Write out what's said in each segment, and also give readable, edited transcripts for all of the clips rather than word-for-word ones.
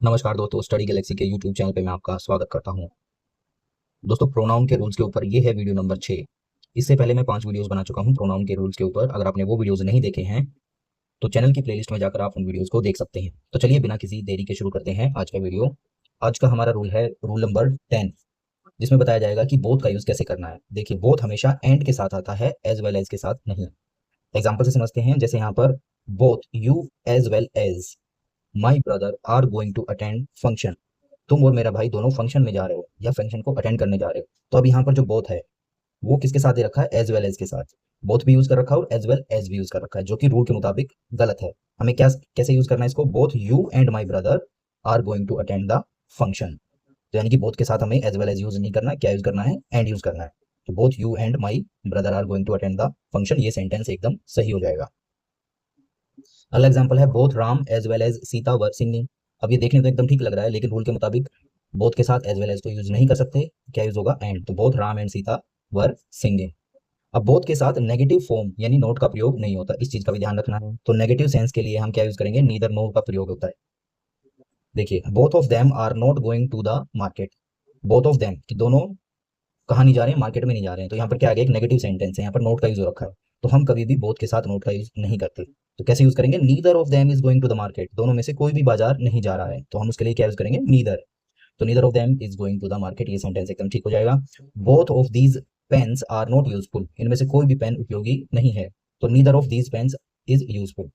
नमस्कार दोस्तों, study Galaxy के यूट्यूब चैनल पे मैं आपका स्वागत करता हूं। दोस्तों, प्रोनाउन के रूल्स के ऊपर ये है वीडियो नंबर 6। इससे पहले मैं 5 वीडियोस बना चुका हूं प्रोनाउन के रूल्स के ऊपर। अगर आपने वो वीडियोस नहीं देखे हैं तो चैनल की प्लेलिस्ट में जाकर आप उन वीडियोस को देख सकते हैं। तो चलिए बिना किसी देरी के शुरू करते हैं आज का वीडियो। आज का हमारा रूल है रूल नंबर 10, जिसमें बताया जाएगा कि बोथ का यूज कैसे करना है। देखिए, बोथ हमेशा एंड के साथ आता है, एज वेल एज के साथ नहीं। एग्जाम्पल से समझते हैं। जैसे यहाँ पर both you as well as my brother are going to attend function. तुम और मेरा भाई दोनों फंक्शन में जा रहे हो या फंक्शन को अटेंड करने जा रहे हो। तो अब यहाँ पर जो बोथ है वो किसके साथ दे रखा है? एज वेल एज के साथ। बोथ भी यूज कर रखा है और एज वेल एज भी यूज कर रखा है, जो कि रूल के मुताबिक गलत है। हमें क्या कैसे यूज करना है इसको? Both you and my brother are going to attend the function. तो यानी कि बोथ के साथ हमें एज वेल एज यूज नहीं करना है। क्या यूज करना है? एंड यूज करना है। तो both you and my brother are going to attend the function, ये सेंटेंस एकदम सही हो जाएगा। अगला एग्जाम्पल है both Ram as well as Sita were singing. अब ये देखने तो एकदम ठीक लग रहा है, लेकिन रूल के मुताबिक बोथ के साथ एज वेल एज तो यूज नहीं कर सकते। क्या यूज होगा? एंड। तो both Ram and Sita were singing. अब बोथ के साथ नेगेटिव फॉर्म यानी नोट का प्रयोग नहीं होता, इस चीज का भी ध्यान रखना है। तो नेगेटिव सेंस के लिए हम क्या यूज करेंगे? नीदर नोर का प्रयोग होता है। देखिए, both of them are not going to the market. Both of them कि दोनों कहाँ नहीं जा रहे हैं? मार्केट में नहीं जा रहे हैं। तो यहाँ पर क्या आ गया? एक नेगेटिव सेंटेंस है, यहाँ पर नोट का यूज हो रखा है। तो हम कभी भी बोथ के साथ नोट का यूज नहीं करते। तो कैसे यूज करेंगे? Neither of them is going to the market. दोनों में से कोई भी बाजार नहीं जा रहा है, तो हम उसके लिए क्या यूज करेंगे? नीदर। तो neither of them is going to the market, ये सेंटेंस एकदम ठीक हो जाएगा। Both of these pens are not useful. इनमें से कोई भी पेन उपयोगी नहीं है। तो neither of these pens is useful.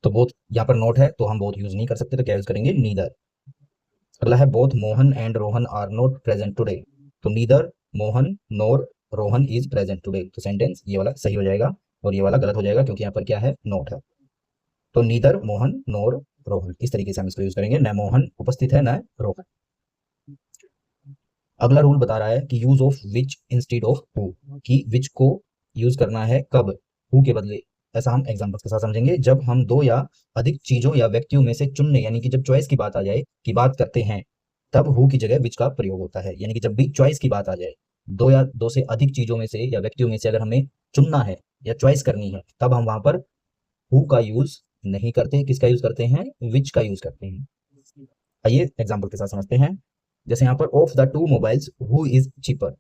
तो बोथ यहाँ पर नोट है तो हम बोथ यूज नहीं कर सकते, तो क्या यूज करेंगे? नीदर। अगला है both Mohan and Rohan are not present today. तो neither Mohan nor Rohan is present today. तो सेंटेंस ये वाला सही हो जाएगा और ये वाला गलत हो जाएगा, क्योंकि यहाँ पर क्या है? नोट है। तो नीदर मोहन नोर रोहन, इस तरीके से हम इसको यूज करेंगे। न मोहन उपस्थित है न रोहन। अगला रूल बता रहा है कि use of which instead of who, कि विच को यूज करना है कब? हु के बदले। ऐसा हम एग्जांपल्स के साथ समझेंगे। जब हम दो या अधिक चीजों या व्यक्तियों में से चुनने, यानी कि जब चॉइस की बात आ जाए की बात करते हैं, तब हु की जगह विच का प्रयोग होता है। यानी कि जब भी चॉइस की बात आ जाए, दो या दो से अधिक चीजों में से या व्यक्तियों में से अगर हमें चुनना है या चॉइस करनी है, तब हम वहां पर हु का यूज नहीं करते। किसका यूज करते हैं? विच का यूज करते हैं। आइए एग्जाम्पल के साथ समझते हैं। जैसे यहाँ पर of the two mobiles who is cheaper,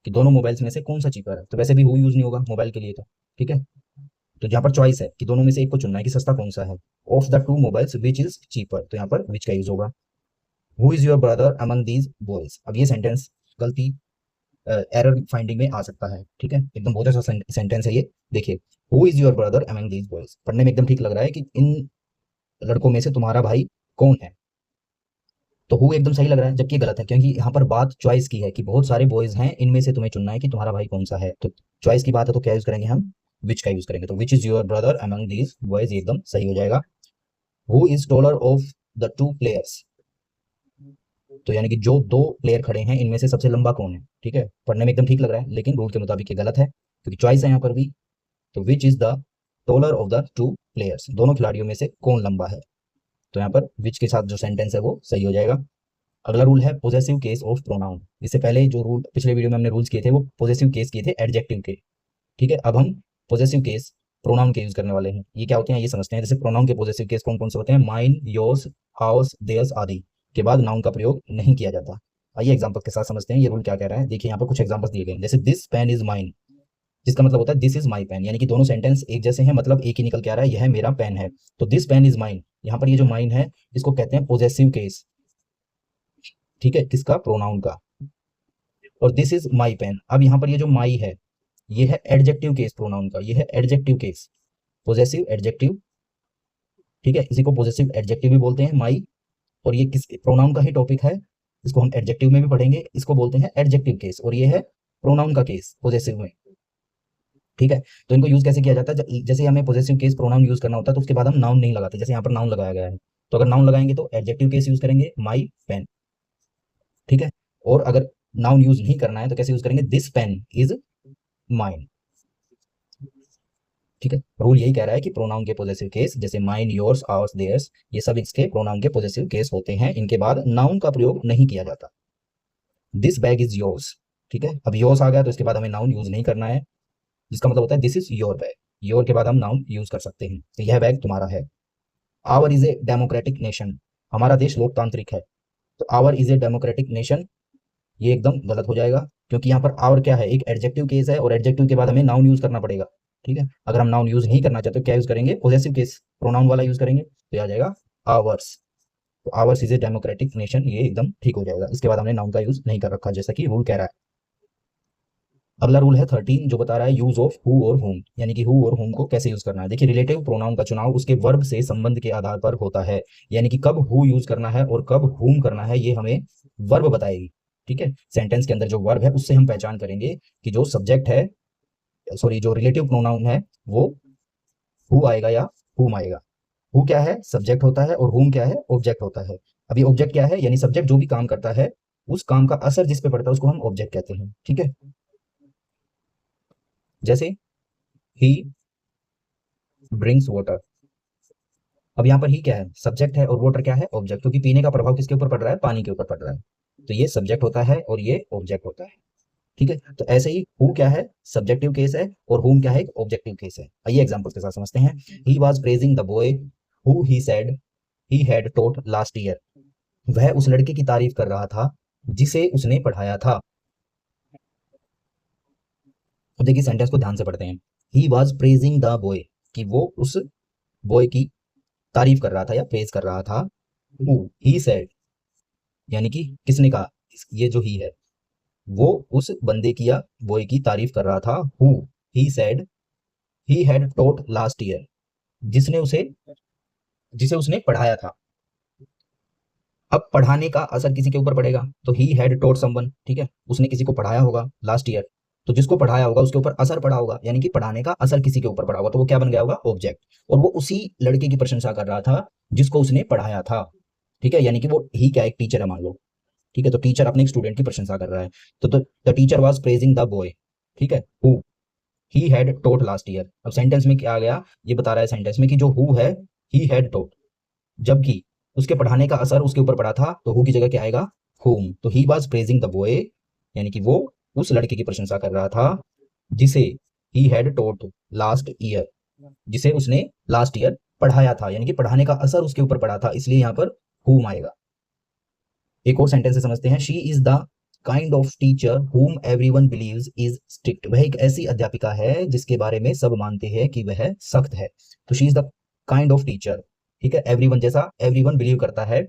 कि दोनों मोबाइल्स में से कौन सा चीपर है। तो वैसे भी हु यूज नहीं होगा मोबाइल के लिए, तो ठीक है। तो यहाँ पर चॉइस है कि दोनों में से एक को चुनना है कि सस्ता कौन सा है। Of the two mobiles which is cheaper, तो यहाँ पर विच का यूज होगा। Who is your brother among these boys. अब ये सेंटेंस गलती एरर फाइंडिंग में आ सकता है, ठीक है। एकदम बहुत अच्छा सेंटेंस है ये। देखिए, who is your brother among these boys, पढ़ने में एकदम ठीक लग रहा है कि इन लड़कों में से तुम्हारा भाई कौन है। तो हु एकदम सही लग रहा है, जबकि ये गलत है, क्योंकि यहाँ पर बात चॉइस की है कि बहुत सारे बॉयज हैं, इनमें से तुम्हें चुनना है कि तुम्हारा भाई कौन सा है। तो चॉइस की बात है, तो क्या यूज करेंगे हम? विच का यूज करेंगे। तो which is your brother among these boys, एकदम सही हो जाएगा। Who is taller of the two players, तो यानी कि जो दो प्लेयर खड़े हैं इनमें से सबसे लंबा कौन है, ठीक है। पढ़ने में एकदम ठीक लग रहा है, लेकिन रूल के मुताबिक ये गलत है, क्योंकि चॉइस है यहाँ पर भी। तो which is the taller of the two players, दोनों खिलाड़ियों में से कौन लंबा है। तो यहाँ पर विच के साथ जो सेंटेंस है वो सही हो जाएगा। अगला रूल है पोजेसिव केस ऑफ प्रोनाउन। इससे पहले जो रूल पिछले वीडियो में हमने रूल्स किए थे वो पोजेसिव केस किए थे एडजेक्टिव के, ठीक है। अब हम पोजेसिव केस प्रोनाउन के यूज करने वाले हैं। ये क्या होते हैं ये समझते हैं। जैसे प्रोनाउन के पोजेसिव केस कौन कौन से होते हैं? माइन, योर्स, आवर्स, देयर्स आदि के बाद नाउन का प्रयोग नहीं किया जाता। आइए एग्जांपल के साथ समझते हैं ये रूल क्या कह रहा है। देखिए, यहाँ पर कुछ एग्जांपल्स दिए गए हैं। जैसे दिस पेन इज माइन, जिसका मतलब होता है दिस इज माई पेन, यानी कि दोनों सेंटेंस एक जैसे हैं, मतलब एक ही निकल के आ रहा है, यह मेरा पेन है। तो दिस पेन इज माइन, यहाँ पर ये जो माइन है इसको कहते हैं पोजेसिव केस, ठीक है, किसका? प्रोनाउन का। और दिस इज माई पेन, अब यहाँ पर ये जो माई है ये है एडजेक्टिव केस प्रोनाउन का, ये है एडजेक्टिव केस, पोजेसिव एडजेक्टिव, ठीक है। इसी को पोजेसिव एडजेक्टिव भी बोलते हैं, माई। और ये किस प्रोनाउन का ही टॉपिक है, इसको हम एडजेक्टिव में भी पढ़ेंगे। इसको बोलते हैं एडजेक्टिव केस, और ये है प्रोनाउन का केस पोजेसिव में, ठीक है। तो इनको यूज कैसे किया जाता है? जैसे हमें पोजेसिव केस प्रोनाउन यूज करना होता है तो उसके बाद हम नाउन नहीं लगाते। जैसे यहाँ पर नाउन लगाया गया है, तो अगर नाउन लगाएंगे तो एडजेक्टिव केस यूज करेंगे, माई पेन, ठीक है। और अगर नाउन यूज नहीं करना है तो कैसे यूज करेंगे? दिस पेन इज माइन, ठीक है। रूल यही कह रहा है कि प्रोनाउन के पॉजिटिव केस जैसे माइन, योर्स, आवर्स, देयर्स, ये सब इसके प्रोनाउन के पॉजिटिव केस होते हैं। इनके बाद नाउन का प्रयोग नहीं किया जाता। दिस बैग इज योर्स, ठीक है। अब योर्स आ गया तो इसके बाद हमें नाउन यूज नहीं करना है, जिसका मतलब होता है this is your bag. Your के बाद हम नाउन यूज कर सकते हैं, तो यह बैग तुम्हारा है। Our is a democratic nation, हमारा देश लोकतांत्रिक है, तो our is a democratic nation ये एकदम गलत हो जाएगा, क्योंकि यहाँ पर आवर क्या है, एक एडजेक्टिव केस है और एडजेक्टिव के बाद हमें नाउन यूज करना पड़ेगा। ठीक है, अगर हम नाउन यूज नहीं करना चाहते तो क्या यूज करेंगे, पोजेसिव केस प्रोनाउन वाला यूज करेंगे, तो आ जाएगा आवर्स। तो hours is a democratic nation ये एकदम ठीक हो जाएगा, इसके बाद हमने नाउन का यूज नहीं कर रखा जैसा कि रूल कह रहा है। अगला रूल है 13 जो बता रहा है यूज ऑफ हु और हुम, यानी कि हु और हुम को कैसे यूज करना है। देखिए रिलेटिव प्रोनाउन का चुनाव उसके वर्ब से संबंध के आधार पर होता है, यानी कि कब हु यूज करना है और कब हुम करना है ये हमें वर्ब बताएगी। ठीक है, सेंटेंस के अंदर जो वर्ब है उससे हम पहचान करेंगे कि जो सब्जेक्ट है, सॉरी जो रिलेटिव प्रोनाउन है वो हु आएगा या हुम आएगा। हु क्या है, सब्जेक्ट होता है, और हुम क्या है, ऑब्जेक्ट होता है। अभी ऑब्जेक्ट क्या है, यानी सब्जेक्ट जो भी काम करता है उस काम का असर जिस पे पड़ता है उसको हम ऑब्जेक्ट कहते हैं। ठीक है, जैसे ही ड्रिंक्स वाटर, अब यहाँ पर ही क्या है, सब्जेक्ट है, और वाटर क्या है, ऑब्जेक्ट, क्योंकि पीने का प्रभाव किसके ऊपर पड़ रहा है, पानी के ऊपर पड़ रहा है, तो ये सब्जेक्ट होता है और ये ऑब्जेक्ट होता है। ठीक है, तो ऐसे ही हु क्या है, सब्जेक्टिव केस है, और हुम क्या है, एक ऑब्जेक्टिव केस है। आइए एग्जांपल के साथ समझते हैं। He was praising the boy who he said he had taught last year, वह उस लड़के की तारीफ कर रहा था जिसे उसने पढ़ाया था। अब देखिए सेंटेंस को ध्यान से पढ़ते हैं। He was praising the boy, कि वो उस बॉय की तारीफ कर रहा था या प्रेज कर रहा था। हु ही सेड, यानी कि किसने कहा, ये जो ही है वो उस बंदे की या बॉय की तारीफ कर रहा था। Who he said he had taught last year, जिसने उसे जिसे उसने पढ़ाया था। अब पढ़ाने का असर किसी के ऊपर पड़ेगा, तो ही हैड टॉट समवन, ठीक है, उसने किसी को पढ़ाया होगा लास्ट ईयर, तो जिसको पढ़ाया होगा उसके ऊपर असर पड़ा होगा, यानी कि पढ़ाने का असर किसी के ऊपर पड़ा होगा, तो वो क्या बन गया होगा, ऑब्जेक्ट। और वो उसी लड़के की प्रशंसा कर रहा था जिसको उसने पढ़ाया था। ठीक है, यानी कि वो ही क्या, एक टीचर है मान लो। ठीक है, तो टीचर अपने एक स्टूडेंट की प्रशंसा कर रहा है, तो the teacher was praising the boy, ठीक है, who he had taught last year. अब सेंटेंस में क्या आ गया, ये बता रहा है सेंटेंस में कि जो हु है ही हैड टॉट, जबकि उसके पढ़ाने का असर उसके ऊपर पड़ा था, तो हु की जगह क्या आएगा, whom। तो he was praising the boy, यानी कि वो उस लड़के की प्रशंसा कर रहा था जिसे he had taught last year, जिसे उसने लास्ट ईयर पढ़ाया था, यानी कि पढ़ाने का असर उसके ऊपर पड़ा था, इसलिए यहाँ पर whom आएगा। एक और सेंटेंस से समझते हैं। She is the kind of teacher whom everyone believes is strict, वह एक ऐसी अध्यापिका है जिसके बारे में सब मानते हैं कि वह सख्त है। तो she is the kind of teacher, ठीक है, एवरीवन जैसा एवरीवन बिलीव करता है,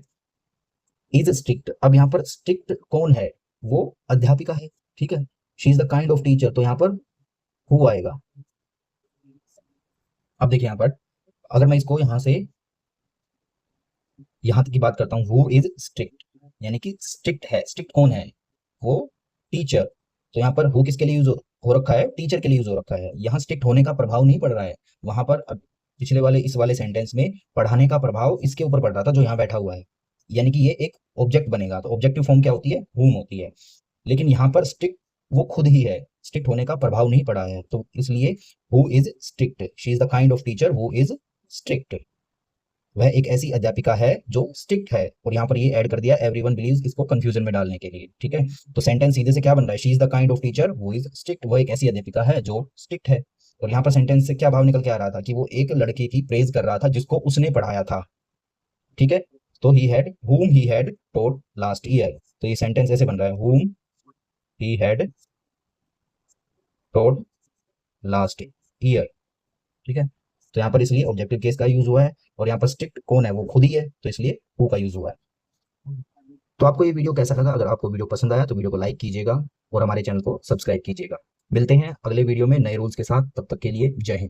इज स्ट्रिक्ट। अब यहाँ पर स्ट्रिक्ट कौन है, वो अध्यापिका है। ठीक है, she is the kind of teacher, तो यहाँ पर हु आएगा। अब देखिए यहाँ पर अगर मैं इसको यहाँ से यहाँ तक की बात करता हूँ, हु इज स्ट्रिक्ट, यानी कि स्ट्रिक्ट है, स्ट्रिक्ट कौन है, वो टीचर। तो यहाँ पर हु किसके लिए यूज हो रखा है, टीचर के लिए यूज हो रखा है। यहाँ स्ट्रिक्ट होने का प्रभाव नहीं पड़ रहा है, वहां पर पिछले वाले इस वाले सेंटेंस में पढ़ाने का प्रभाव इसके ऊपर पड़ रहा था जो यहाँ बैठा हुआ है, यानी कि ये एक ऑब्जेक्ट बनेगा, तो ऑब्जेक्टिव फॉर्म क्या होती है, हुम होती है। लेकिन यहाँ पर स्ट्रिक्ट वो खुद ही है, स्ट्रिक्ट होने का प्रभाव नहीं पड़ा है, तो इसलिए who is strict, she is the kind of teacher who is strict, वह एक ऐसी अध्यापिका है जो स्ट्रिक्ट है। और यहाँ पर ये ऐड कर दिया एवरीवन बिलीव्स, इसको कंफ्यूजन में डालने के लिए। ठीक है, तो सेंटेंस सीधे से क्या बन रहा है, she is the kind of teacher who is strict, वो एक ऐसी अध्यापिका है जो स्ट्रिक्ट है। और यहाँ पर सेंटेंस से क्या भाव निकल के आ रहा था कि वो एक लड़के की प्रेज कर रहा था जिसको उसने पढ़ाया था। ठीक है, तो he had taught last year, तो ये सेंटेंस ऐसे बन रहा है, whom he had taught last year. ठीक है, तो यहाँ पर इसलिए ऑब्जेक्टिव केस का यूज हुआ है, और यहाँ पर स्ट्रिक्ट कौन है, वो खुद ही है, तो इसलिए हु का यूज हुआ है। तो आपको ये वीडियो कैसा लगा, अगर आपको वीडियो पसंद आया तो वीडियो को लाइक कीजिएगा और हमारे चैनल को सब्सक्राइब कीजिएगा। मिलते हैं अगले वीडियो में नए रूल्स के साथ, तब तक के लिए जय हिंद।